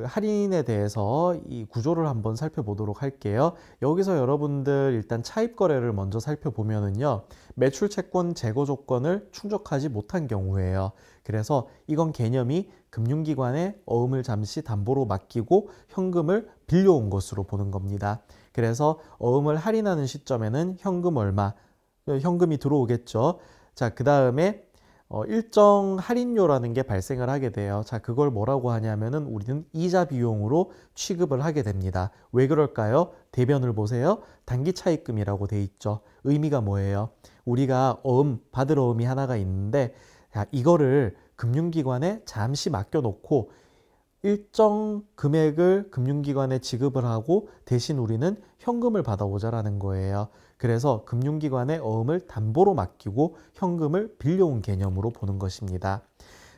할인에 대해서 이 구조를 한번 살펴보도록 할게요. 여기서 여러분들 일단 차입거래를 먼저 살펴보면은요, 매출채권 제거 조건을 충족하지 못한 경우예요. 그래서 이건 개념이 금융기관에 어음을 잠시 담보로 맡기고 현금을 빌려온 것으로 보는 겁니다. 그래서 어음을 할인하는 시점에는 현금 얼마, 현금이 들어오겠죠. 자, 그 다음에 일정 할인료라는 게 발생을 하게 돼요. 자, 그걸 뭐라고 하냐면은 우리는 이자 비용으로 취급을 하게 됩니다. 왜 그럴까요? 대변을 보세요. 단기 차입금이라고 돼 있죠. 의미가 뭐예요? 우리가 받을 어음이 하나가 있는데, 자, 이거를 금융기관에 잠시 맡겨놓고 일정 금액을 금융기관에 지급을 하고 대신 우리는 현금을 받아오자라는 거예요. 그래서 금융기관의 어음을 담보로 맡기고 현금을 빌려온 개념으로 보는 것입니다.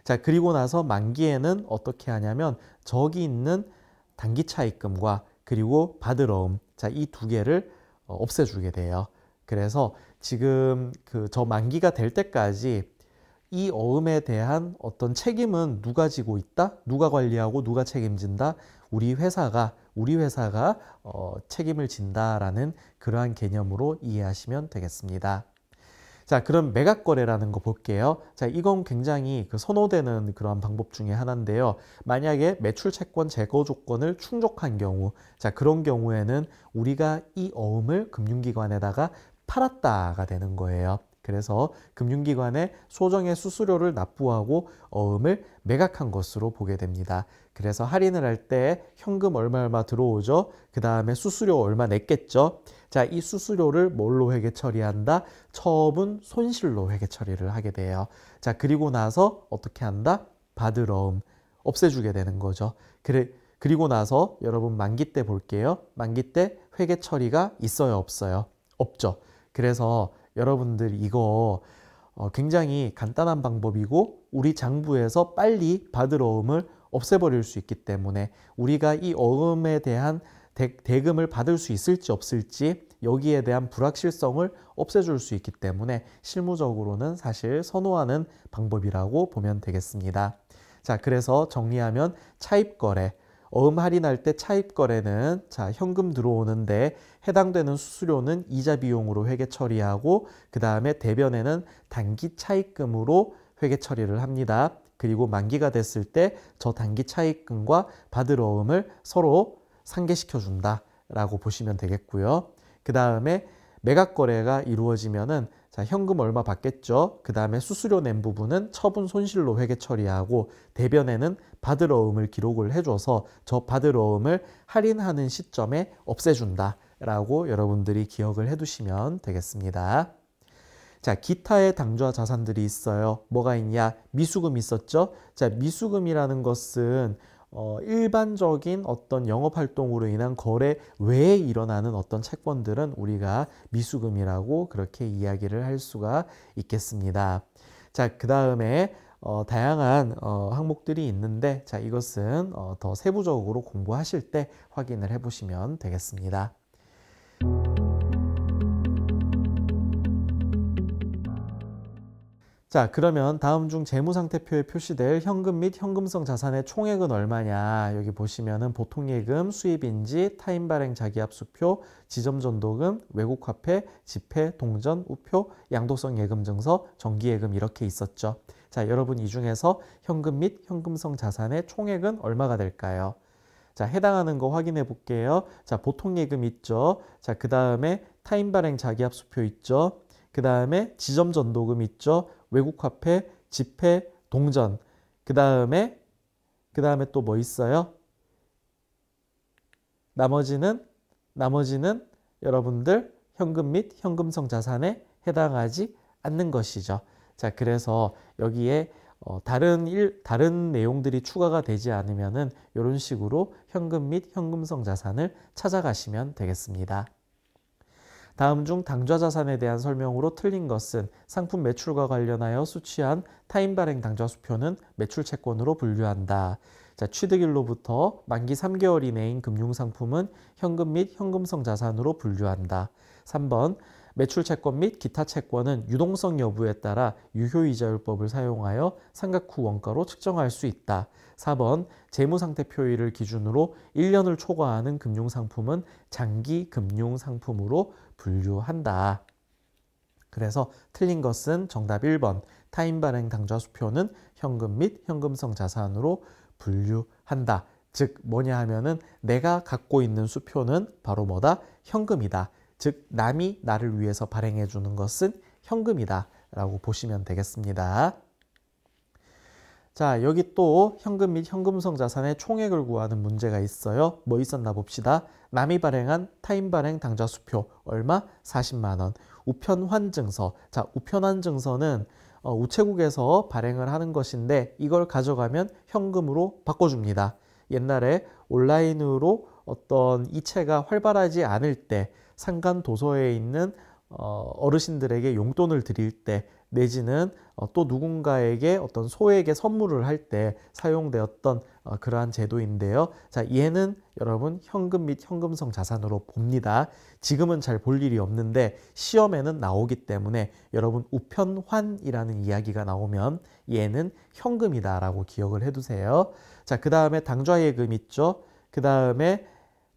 자, 그리고 나서 만기에는 어떻게 하냐면 저기 있는 단기 차입금과 그리고 받을 어음, 자, 이 두 개를 없애주게 돼요. 그래서 지금 저 만기가 될 때까지 이 어음에 대한 어떤 책임은 누가 지고 있다? 누가 관리하고 누가 책임진다? 우리 회사가 책임을 진다라는 그러한 개념으로 이해하시면 되겠습니다. 자, 그럼 매각거래라는 거 볼게요. 자, 이건 굉장히 선호되는 그러한 방법 중에 하나인데요. 만약에 매출 채권 제거 조건을 충족한 경우, 자, 그런 경우에는 우리가 이 어음을 금융기관에다가 팔았다가 되는 거예요. 그래서 금융기관에 소정의 수수료를 납부하고 어음을 매각한 것으로 보게 됩니다. 그래서 할인을 할 때 현금 얼마 들어오죠. 그 다음에 수수료 얼마 냈겠죠. 자, 이 수수료를 뭘로 회계 처리한다? 처분 손실로 회계 처리를 하게 돼요. 자, 그리고 나서 어떻게 한다? 받을 어음 없애주게 되는 거죠. 그리고 나서 여러분 만기 때 볼게요. 만기 때 회계 처리가 있어요, 없어요? 없죠. 그래서 여러분들 이거 굉장히 간단한 방법이고 우리 장부에서 빨리 받을 어음을 없애버릴 수 있기 때문에 우리가 이 어음에 대한 대금을 받을 수 있을지 없을지 여기에 대한 불확실성을 없애줄 수 있기 때문에 실무적으로는 사실 선호하는 방법이라고 보면 되겠습니다. 자, 그래서 정리하면 차입거래, 어음 할인할 때 차입거래는 자, 현금 들어오는데 해당되는 수수료는 이자 비용으로 회계 처리하고 그 다음에 대변에는 단기 차입금으로 회계 처리를 합니다. 그리고 만기가 됐을 때 저 단기 차입금과 받을 어음을 서로 상계시켜 준다라고 보시면 되겠고요. 그 다음에 매각 거래가 이루어지면은 자, 현금 얼마 받겠죠. 그 다음에 수수료 낸 부분은 처분 손실로 회계 처리하고 대변에는 받을 어음을 기록을 해줘서 저 받을 어음을 할인하는 시점에 없애준다라고 여러분들이 기억을 해두시면 되겠습니다. 자, 기타의 당좌 자산들이 있어요. 뭐가 있냐? 미수금 있었죠? 자, 미수금이라는 것은 일반적인 어떤 영업활동으로 인한 거래 외에 일어나는 어떤 채권들은 우리가 미수금이라고 그렇게 이야기를 할 수가 있겠습니다. 자, 그 다음에 다양한 항목들이 있는데 자, 이것은 더 세부적으로 공부하실 때 확인을 해보시면 되겠습니다. 자, 그러면 다음 중 재무상태표에 표시될 현금 및 현금성 자산의 총액은 얼마냐? 여기 보시면은 보통예금, 수입인지, 타인발행 자기압수표, 지점전도금, 외국화폐, 지폐, 동전, 우표, 양도성 예금증서, 정기예금 이렇게 있었죠. 자, 여러분 이 중에서 현금 및 현금성 자산의 총액은 얼마가 될까요? 자, 해당하는 거 확인해 볼게요. 자, 보통예금 있죠. 자, 그 다음에 타인발행 자기압수표 있죠. 그 다음에 지점전도금 있죠. 외국화폐, 지폐, 동전. 그 다음에 또 뭐 있어요? 나머지는 여러분들 현금 및 현금성 자산에 해당하지 않는 것이죠. 자, 그래서 여기에 다른 내용들이 추가가 되지 않으면은 이런 식으로 현금 및 현금성 자산을 찾아가시면 되겠습니다. 다음 중 당좌 자산에 대한 설명으로 틀린 것은 상품 매출과 관련하여 수취한 타인 발행 당좌 수표는 매출 채권으로 분류한다. 자, 취득일로부터 만기 3개월 이내인 금융상품은 현금 및 현금성 자산으로 분류한다. 3번 매출 채권 및 기타 채권은 유동성 여부에 따라 유효이자율법을 사용하여 상각 후 원가로 측정할 수 있다. 4번 재무상태표일을 기준으로 1년을 초과하는 금융상품은 장기 금융상품으로 분류한다. 그래서 틀린 것은 정답 1번 타인발행 당좌수표는 현금 및 현금성 자산으로 분류한다. 즉 뭐냐 하면은 내가 갖고 있는 수표는 바로 뭐다? 현금이다. 즉 남이 나를 위해서 발행해 주는 것은 현금이다 라고 보시면 되겠습니다. 자, 여기 또 현금 및 현금성 자산의 총액을 구하는 문제가 있어요. 뭐 있었나 봅시다. 남이 발행한 타인 발행 당좌 수표 얼마? 40만 원. 우편환증서. 자, 우편환증서는 우체국에서 발행을 하는 것인데 이걸 가져가면 현금으로 바꿔줍니다. 옛날에 온라인으로 어떤 이체가 활발하지 않을 때 상간 도서에 있는 어르신들에게 용돈을 드릴 때 내지는 또 누군가에게 어떤 소에게 선물을 할 때 사용되었던 그러한 제도인데요. 자, 얘는 여러분 현금 및 현금성 자산으로 봅니다. 지금은 잘 볼 일이 없는데 시험에는 나오기 때문에 여러분 우편환이라는 이야기가 나오면 얘는 현금이다라고 기억을 해두세요. 자, 그 다음에 당좌예금 있죠. 그 다음에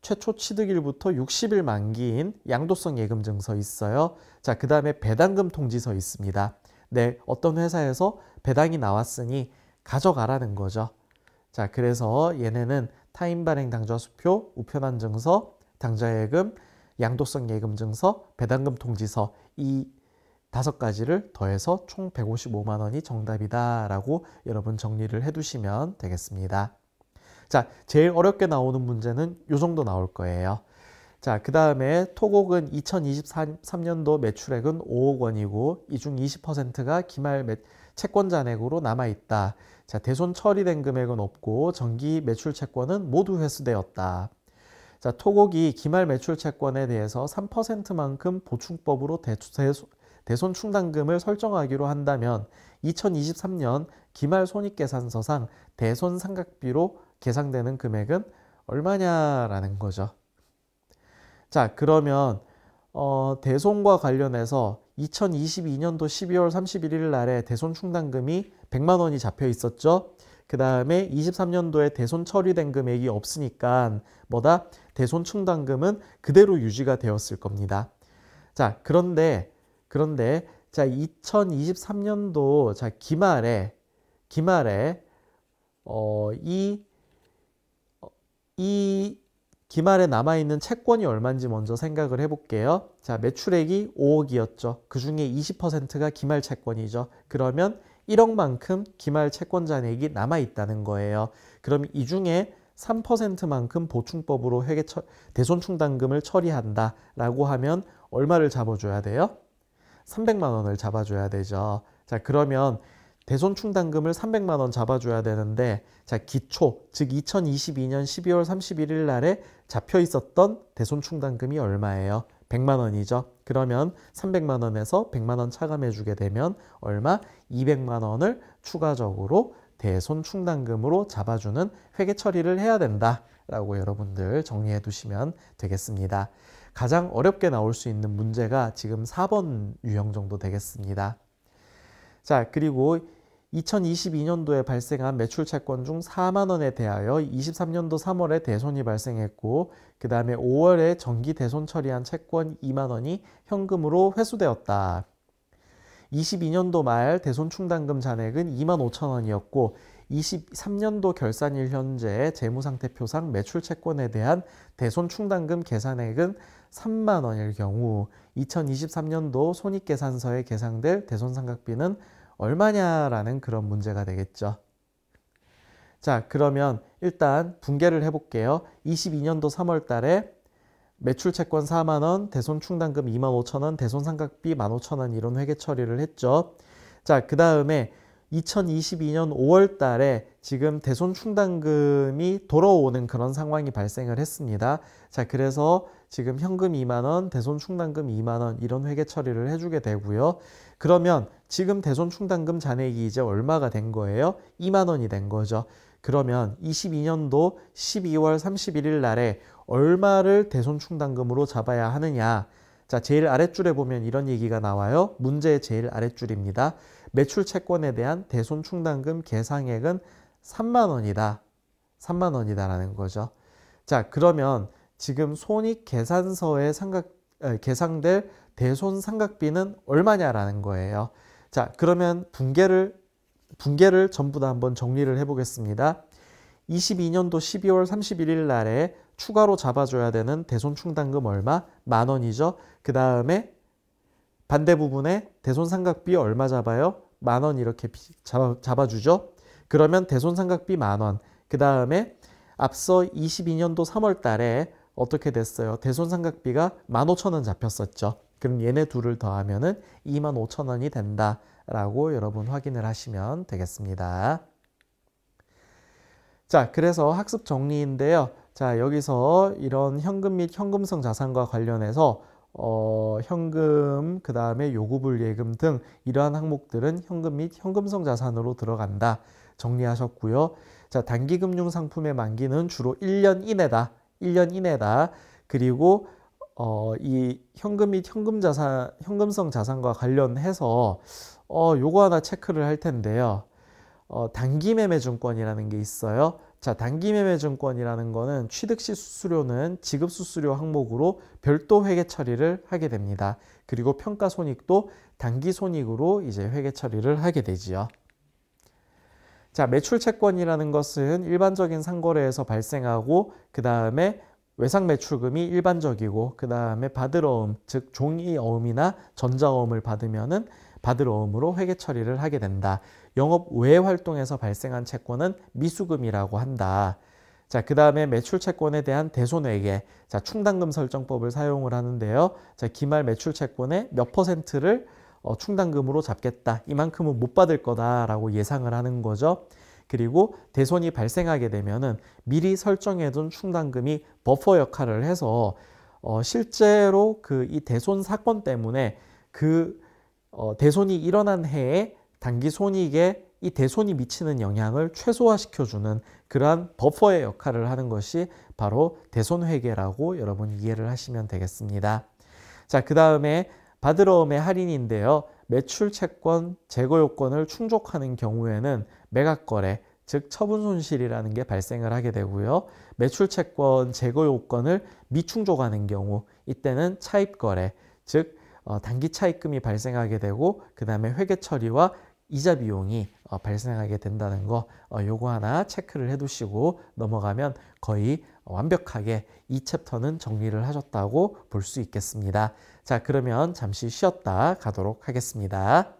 최초 취득일부터 60일 만기인 양도성 예금 증서 있어요. 자, 그 다음에 배당금 통지서 있습니다. 네, 어떤 회사에서 배당이 나왔으니 가져가라는 거죠. 자, 그래서 얘네는 타인 발행 당좌 수표, 우편환 증서, 당좌예금, 양도성 예금 증서, 배당금 통지서 이 5가지를 더해서 총 155만 원이 정답이다라고 여러분 정리를 해두시면 되겠습니다. 자, 제일 어렵게 나오는 문제는 이 정도 나올 거예요. 자, 그 다음에 토곡은 2023년도 매출액은 5억 원이고 이 중 20%가 기말 채권 잔액으로 남아있다. 자, 대손 처리된 금액은 없고 정기 매출 채권은 모두 회수되었다. 자, 토곡이 기말 매출 채권에 대해서 3%만큼 보충법으로 대손 충당금을 설정하기로 한다면 2023년 기말 손익계산서상 대손 상각비로 계상되는 금액은 얼마냐라는 거죠. 자, 그러면 대손과 관련해서 2022년도 12월 31일 날에 대손 충당금이 100만 원이 잡혀 있었죠. 그 다음에 23년도에 대손 처리된 금액이 없으니까 뭐다? 대손 충당금은 그대로 유지가 되었을 겁니다. 자, 그런데 자, 2023년도 자, 기말에 이 기말에 남아있는 채권이 얼마인지 먼저 생각을 해볼게요. 자, 매출액이 5억이었죠. 그 중에 20%가 기말 채권이죠. 그러면 1억만큼 기말 채권 잔액이 남아있다는 거예요. 그럼 이 중에 3%만큼 보충법으로 대손 충당금을 처리한다라고 하면 얼마를 잡아줘야 돼요? 300만 원을 잡아줘야 되죠. 자, 그러면 대손 충당금을 300만 원 잡아줘야 되는데 자, 기초, 즉 2022년 12월 31일 날에 잡혀 있었던 대손 충당금이 얼마예요? 100만 원이죠. 그러면 300만 원에서 100만 원 차감해 주게 되면 얼마? 200만 원을 추가적으로 대손 충당금으로 잡아주는 회계 처리를 해야 된다라고 여러분들 정리해 두시면 되겠습니다. 가장 어렵게 나올 수 있는 문제가 지금 4번 유형 정도 되겠습니다. 자, 그리고 2022년도에 발생한 매출 채권 중 4만 원에 대하여 23년도 3월에 대손이 발생했고 그 다음에 5월에 정기 대손 처리한 채권 2만 원이 현금으로 회수되었다. 22년도 말 대손 충당금 잔액은 2만 5천 원이었고 23년도 결산일 현재 재무상태표상 매출 채권에 대한 대손 충당금 계산액은 3만 원일 경우 2023년도 손익계산서에 계상될 대손 상각비는 얼마냐라는 그런 문제가 되겠죠. 자, 그러면 일단 분개를 해볼게요. 22년도 3월 달에 매출 채권 4만 원, 대손 충당금 2만 5천 원, 대손 상각비 1만 5천 원 이런 회계 처리를 했죠. 자, 그 다음에 2022년 5월 달에 지금 대손 충당금이 돌아오는 그런 상황이 발생을 했습니다. 자, 그래서 지금 현금 2만 원, 대손 충당금 2만 원 이런 회계 처리를 해주게 되고요. 그러면 지금 대손 충당금 잔액이 이제 얼마가 된 거예요? 2만 원이 된 거죠. 그러면 22년도 12월 31일 날에 얼마를 대손 충당금으로 잡아야 하느냐? 자, 제일 아랫줄에 보면 이런 얘기가 나와요. 문제의 제일 아랫줄입니다. 매출 채권에 대한 대손 충당금 계상액은 3만 원이다. 3만 원이다라는 거죠. 자, 그러면 지금 손익계산서에 계상될 대손 상각비는 얼마냐라는 거예요. 자, 그러면 분개를 전부 다 한번 정리를 해보겠습니다. 22년도 12월 31일 날에 추가로 잡아줘야 되는 대손 충당금 얼마? 만 원이죠. 그 다음에 반대 부분에 대손 상각비 얼마 잡아요? 만 원 이렇게 잡아주죠. 그러면 대손 상각비 만 원. 그 다음에 앞서 22년도 3월 달에 어떻게 됐어요? 대손 상각비가 15,000원 잡혔었죠. 그럼 얘네 둘을 더하면은 25,000원이 된다라고 여러분 확인을 하시면 되겠습니다. 자, 그래서 학습 정리인데요. 자, 여기서 이런 현금 및 현금성 자산과 관련해서 현금, 그 다음에 요구불예금 등 이러한 항목들은 현금 및 현금성 자산으로 들어간다. 정리하셨고요. 자, 단기금융 상품의 만기는 주로 1년 이내다. 1년 이내다. 그리고 이 현금 및 현금성 자산과 관련해서 요거 하나 체크를 할 텐데요. 단기매매증권이라는 게 있어요. 자, 단기매매증권이라는 거는 취득시 수수료는 지급수수료 항목으로 별도 회계 처리를 하게 됩니다. 그리고 평가손익도 단기손익으로 이제 회계 처리를 하게 되지요. 자, 매출채권이라는 것은 일반적인 상거래에서 발생하고 그 다음에 외상매출금이 일반적이고 그 다음에 받을어음, 즉 종이어음이나 전자어음을 받으면은 받을어음으로 회계 처리를 하게 된다. 영업 외 활동에서 발생한 채권은 미수금이라고 한다. 자, 그 다음에 매출채권에 대한 대손회계, 자, 충당금 설정법을 사용을 하는데요. 자, 기말 매출채권의 몇 퍼센트를 충당금으로 잡겠다. 이만큼은 못 받을 거다라고 예상을 하는 거죠. 그리고 대손이 발생하게 되면은 미리 설정해둔 충당금이 버퍼 역할을 해서 실제로 그 이 대손 사건 때문에 그 대손이 일어난 해에 단기 손익에 이 대손이 미치는 영향을 최소화시켜주는 그러한 버퍼의 역할을 하는 것이 바로 대손회계라고 여러분 이해를 하시면 되겠습니다. 자, 그 다음에 받을어음의 할인인데요. 매출채권 재고요건을 충족하는 경우에는 매각거래, 즉 처분손실이라는 게 발생을 하게 되고요. 매출채권 재고요건을 미충족하는 경우 이때는 차입거래, 즉 단기 차입금이 발생하게 되고 그 다음에 회계 처리와 이자 비용이 발생하게 된다는 거 요거 하나 체크를 해 두시고 넘어가면 거의 완벽하게 이 챕터는 정리를 하셨다고 볼 수 있겠습니다. 자, 그러면 잠시 쉬었다 가도록 하겠습니다.